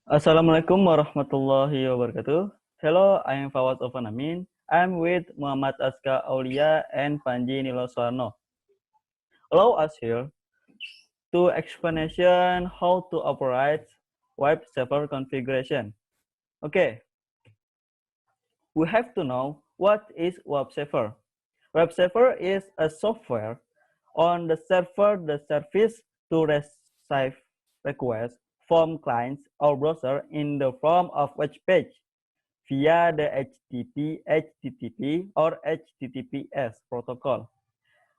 Assalamualaikum warahmatullahi wabarakatuh. Hello, I am Fawaz Ofan Amin. I'm with Muhammad Aska Aulia and Panji Niloswarno. Allow us here to explanation how to operate web server configuration. Okay, we have to know what is web server. Web server is a software on the server the service to receive requests from clients or browser in the form of web page via the HTTP or HTTPS protocol.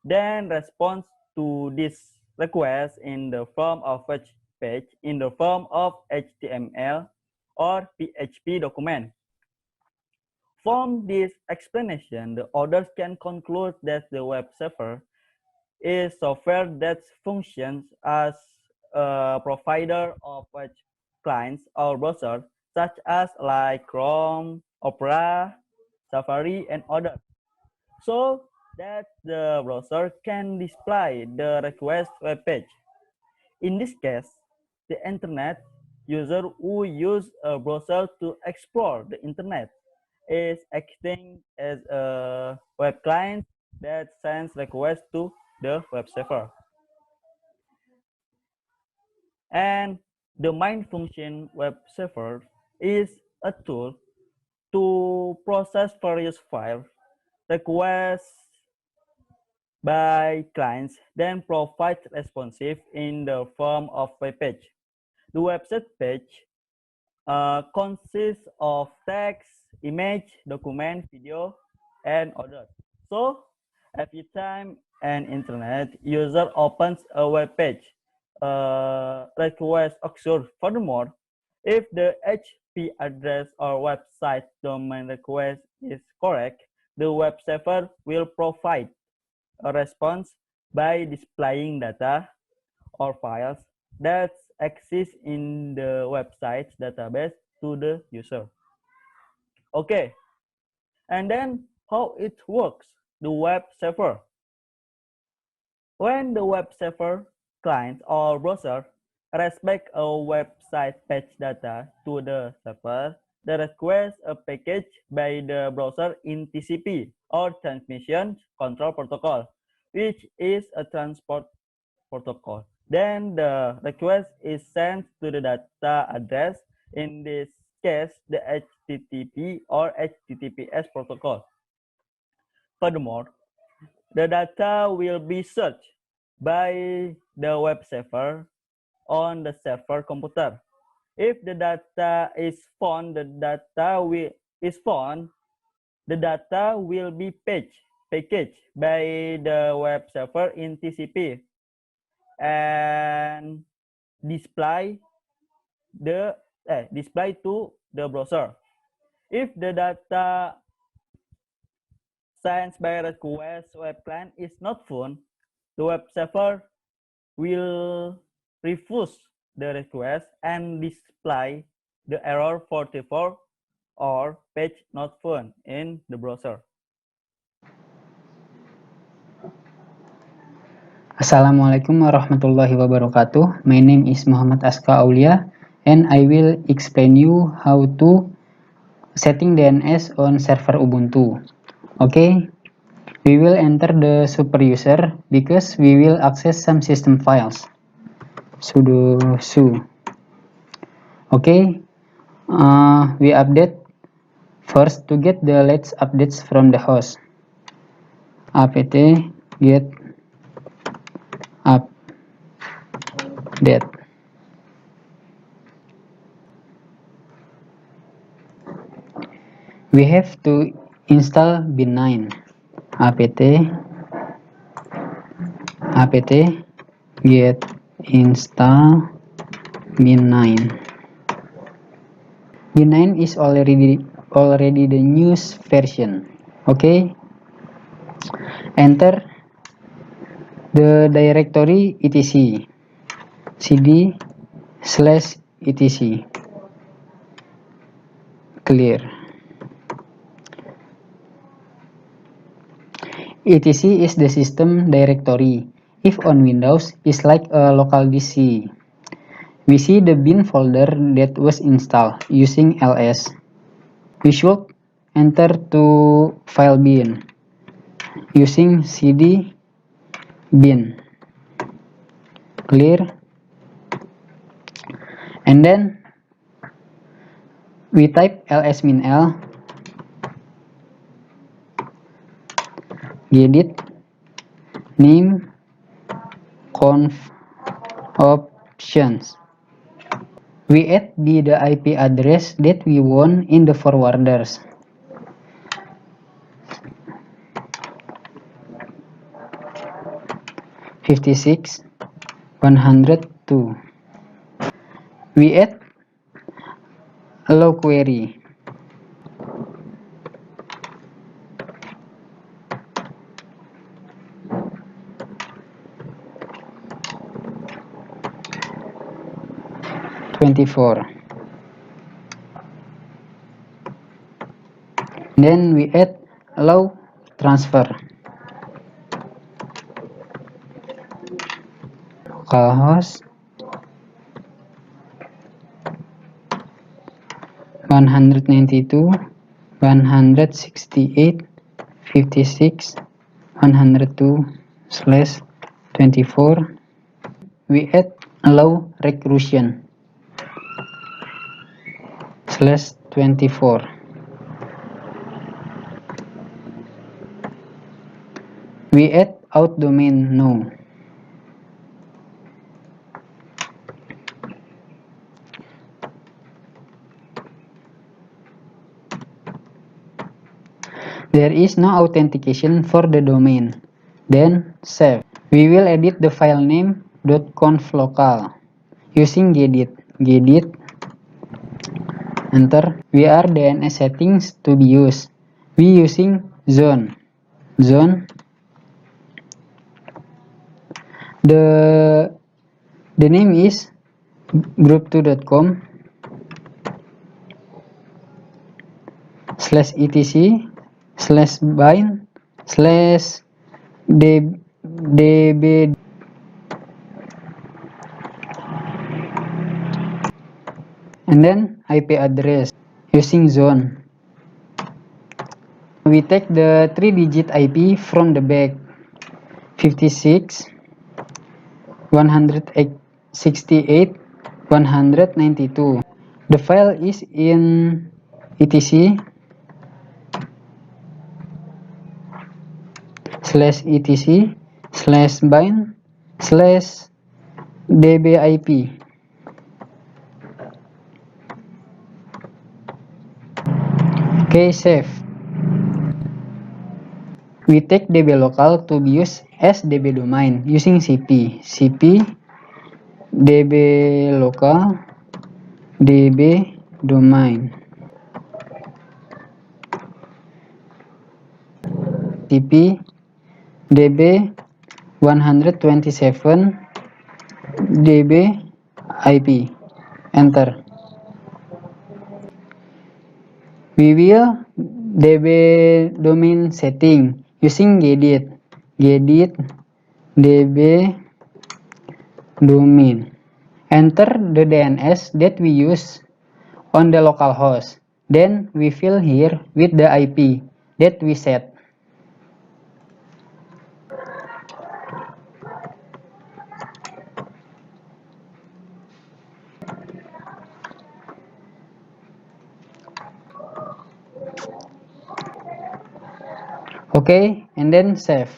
Then response to this request in the form of web page in the form of HTML or PHP document. From this explanation, the authors can conclude that the web server is software that functions as a provider of web clients or browsers such as like Chrome, Opera, Safari, and others, so that the browser can display the request web page. In this case, the internet user who use a browser to explore the internet is acting as a web client that sends requests to the web server. And the main function web server is a tool to process various file requests by clients, then provide responsive in the form of web page. The website page consists of text, image, document, video, and others. So every time an internet user opens a web page, request occurs. Furthermore, if the HP address or website domain request is correct, the web server will provide a response by displaying data or files that exist in the website's database to the user. Okay, and then how it works, the web server. When the web server, client, or browser respect a website page data to the server, they request a package by the browser in TCP or Transmission Control Protocol, which is a transport protocol. Then the request is sent to the data address, in this case, the HTTP or HTTPS protocol. Furthermore, the data will be searched by the web server on the server computer. If the data is found, the data will be packaged by the web server in TCP and display to the browser. If the data sent by request web client is not found, the web server will refuse the request and display the error 44 or page not found in the browser. Assalamualaikum warahmatullahi wabarakatuh. My name is Muhammad Aska Aulia and I will explain you how to setting DNS on server Ubuntu. Okay, we will enter the super user because we will access some system files. Sudo su. Okay, we update first to get the latest updates from the host. apt get update. We have to install bin9 apt get install bin9. bin9 is already the newest version. Okay, enter the directory etc cd/etc clear. etc is the system directory. If on Windows, it's like a local DC. We see the bin folder that was installed using ls. We should enter to file bin using cd bin. Clear. And then we type ls-l gedit name conf options. We add the IP address that we want in the forwarders. (56) 102. We add allow query. Then we add allow transfer. Localhost 192 168 56 102/24. We add allow recursion /24. We add out domain no. There is no authentication for the domain. Then save. We will edit the file name .conf local using gedit. Enter. We are DNS settings to be used. We using zone. The name is group2.com /etc/bind/db. And then IP address using zone. We take the 3-digit IP from the back. 56 168 192. The file is in etc/bind/dbip. Okay, save. We take db local to be used as db domain using cp db local db domain cp db 127 db ip. Enter. We will db domain setting using gedit db domain. Enter the DNS that we use on the local host. Then we fill here with the IP that we set. Okay, and then save.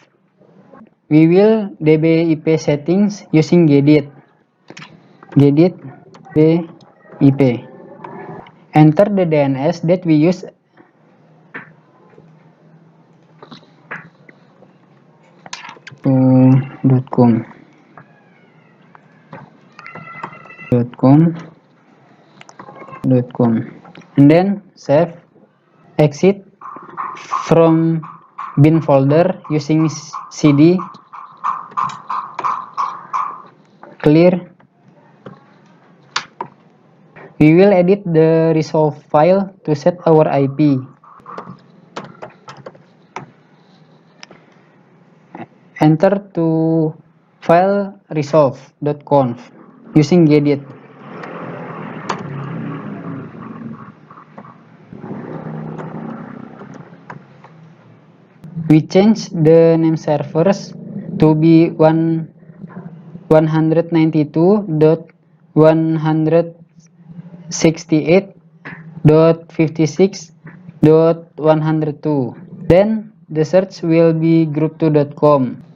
We will db IP settings using gedit ip. Enter the DNS that we use .com and then save. Exit from bin folder using cd. Clear. We will edit the resolve file to set our IP. Enter to file resolve.conf using gedit. We change the name servers to be 192.168.56.102. Then the search will be group2.com.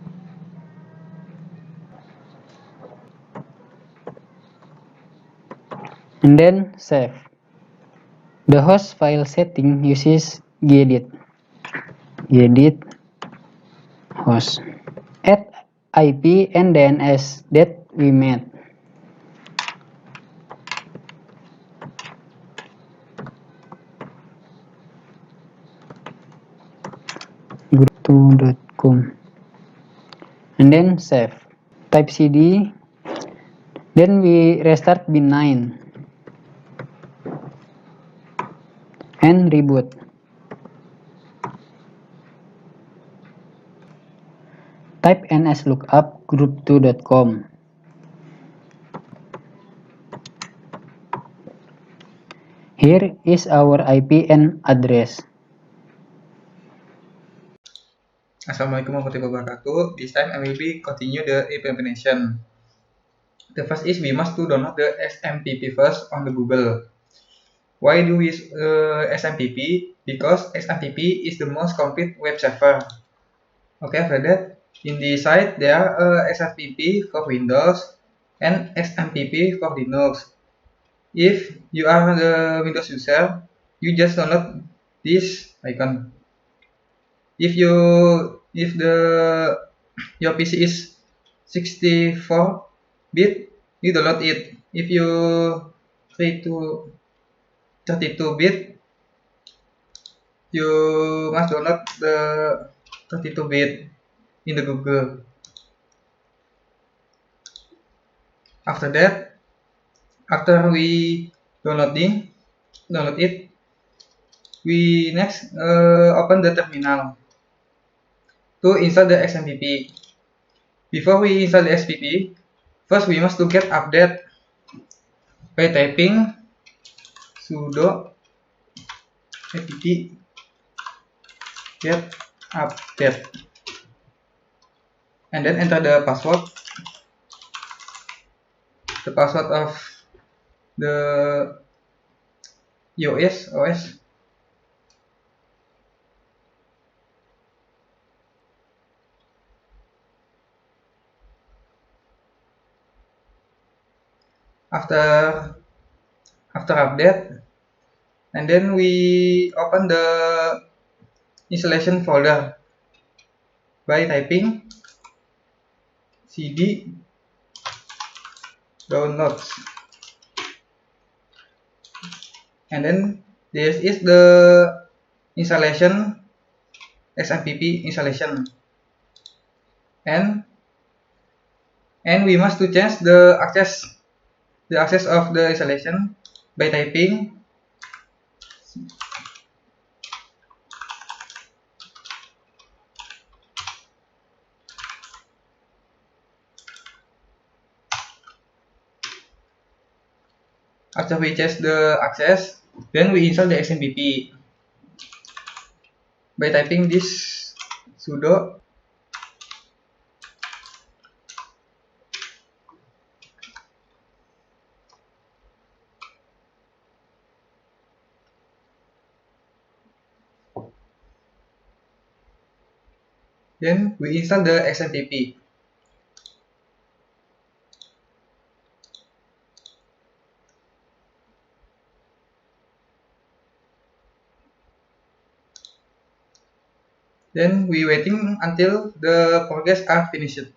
And then save. The host file setting uses gedit host add IP and DNS that we made. group2.com and then save. Type cd. Then we restart bin9 and reboot. Type nslookup group2.com. Here is our IP and address. Assalamualaikum warahmatullahi wabarakatuh. This time I will be continue the implementation. The first is we must to download the SMPP first on the Google. Why do we use SMPP? Because SMPP is the most complete web server. Okay, after that, in the site there are SMPP for Windows and SMPP for Linux. If you are the Windows user, you just download this icon. If your PC is 64-bit, you download it. If you 32-bit, you must download the 32-bit in the Google. After that, after we download it, we next open the terminal to install the SMPP. Before we install the SMPP, first we must to get update by typing sudo apt get update and then enter the password of the OS. After update, and then we open the installation folder by typing cd downloads, and then this is the installation SMPP installation, and we must to change the access of the installation by typing after we change the access, then we install the SMPP by typing this sudo then we install the SMPP. Then we waiting until the progress are finished.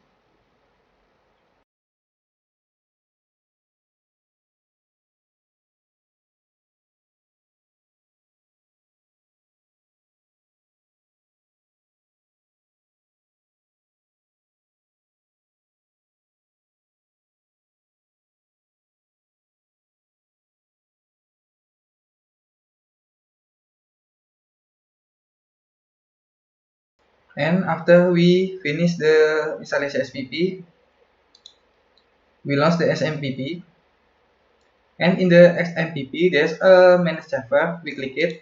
And after we finish the installation SPP, we launch the SMPP. And in the SMPP, there's a manage server. We click it,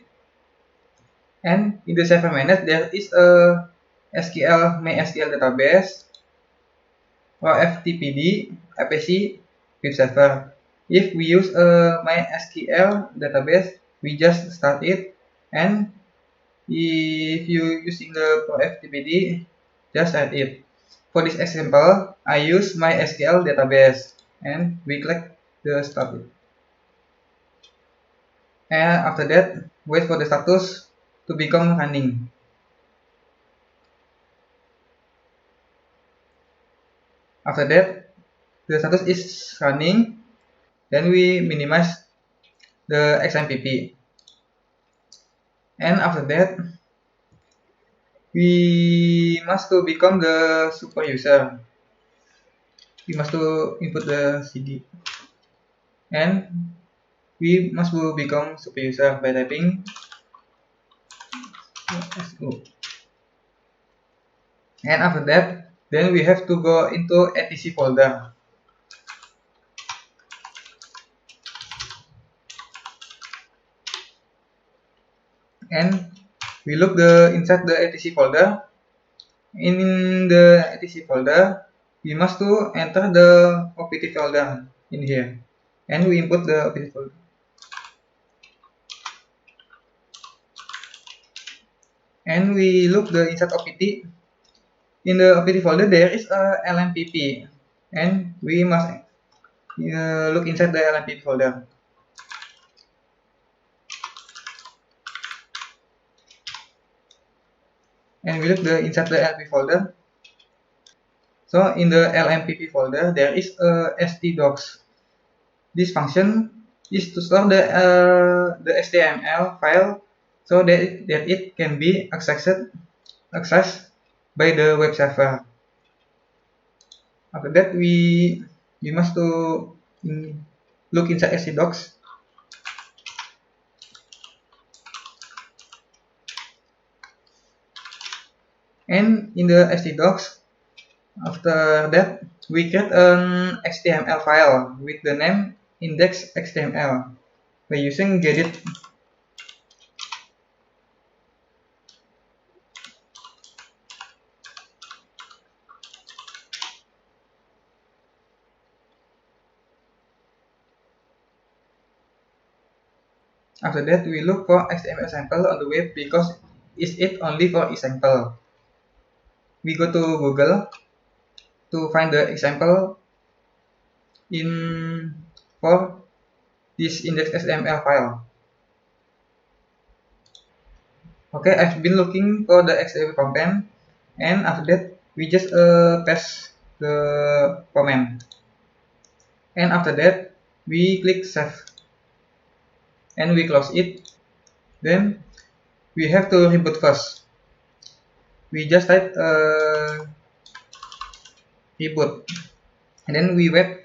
and in the server manage there is a SQL MySQL database or FTPD, Apache web server. If we use a MySQL database, we just start it, and if you using the FTPD, just add it. For this example, I use MySQL database, and we click the start it. And after that, wait for the status to become running. After that, the status is running, then we minimize the XMPP. And after that, we must to become the super user. We must to input the CD. And we must to become super user by typing SU. And after that, then we have to go into etc folder. And we look inside the etc folder. In the etc folder, we must to enter the OPT folder in here, and we input the OPT folder. And we look inside OPT. In the OPT folder, there is a LMPP, and we must look inside the LMPP folder. And we look inside the LMPP folder. So in the LMPP folder, there is a stdocs. This function is to store the HTML file so that it can be accessed by the web server. After that, we must to look inside stdocs. And in the stdocs, after that, we create an HTML file with the name index.html by using gedit. After that, we look for HTML sample on the web because it's only for example. We go to Google to find the example for this index.html file. Okay, I've been looking for the HTML content, and after that, we just paste the comment. And after that, we click save, and we close it. Then we have to reboot first. We just type reboot, and then we wait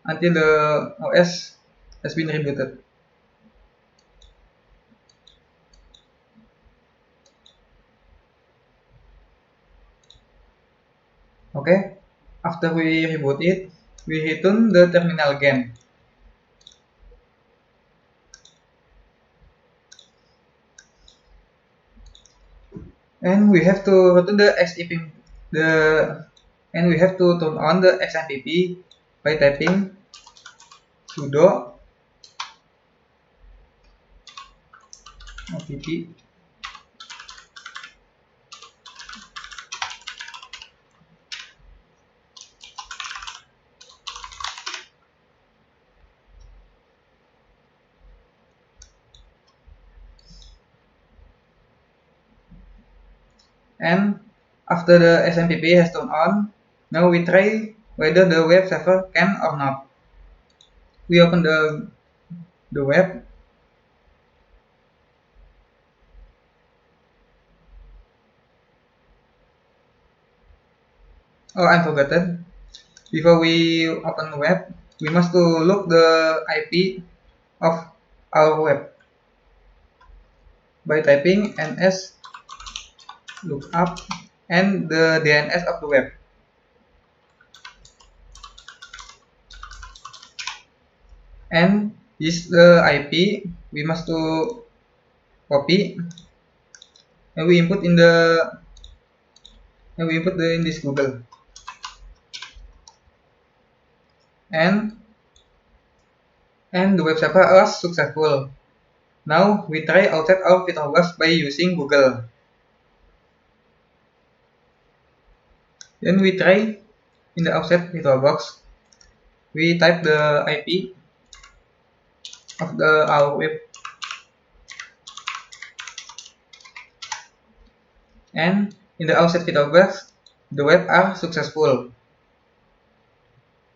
until the OS has been rebooted. Okay, after we reboot it, we return the terminal again. And we have to return and we have to turn on the XMPP by typing sudo opt. And after the XMPP has turned on, now we try whether the web server can or not. We open the web. Oh, I forgotten. Before we open the web, we must to look the IP of our web by typing ns lookup and the DNS of the web. And this the IP we must to copy, and we input in the and we input in this Google, and the web server was successful. Now we try outside our VirtualBox by using Google. Then we try in the outside VirtualBox. We type the IP of our web, and in the outside VirtualBox, the web are successful.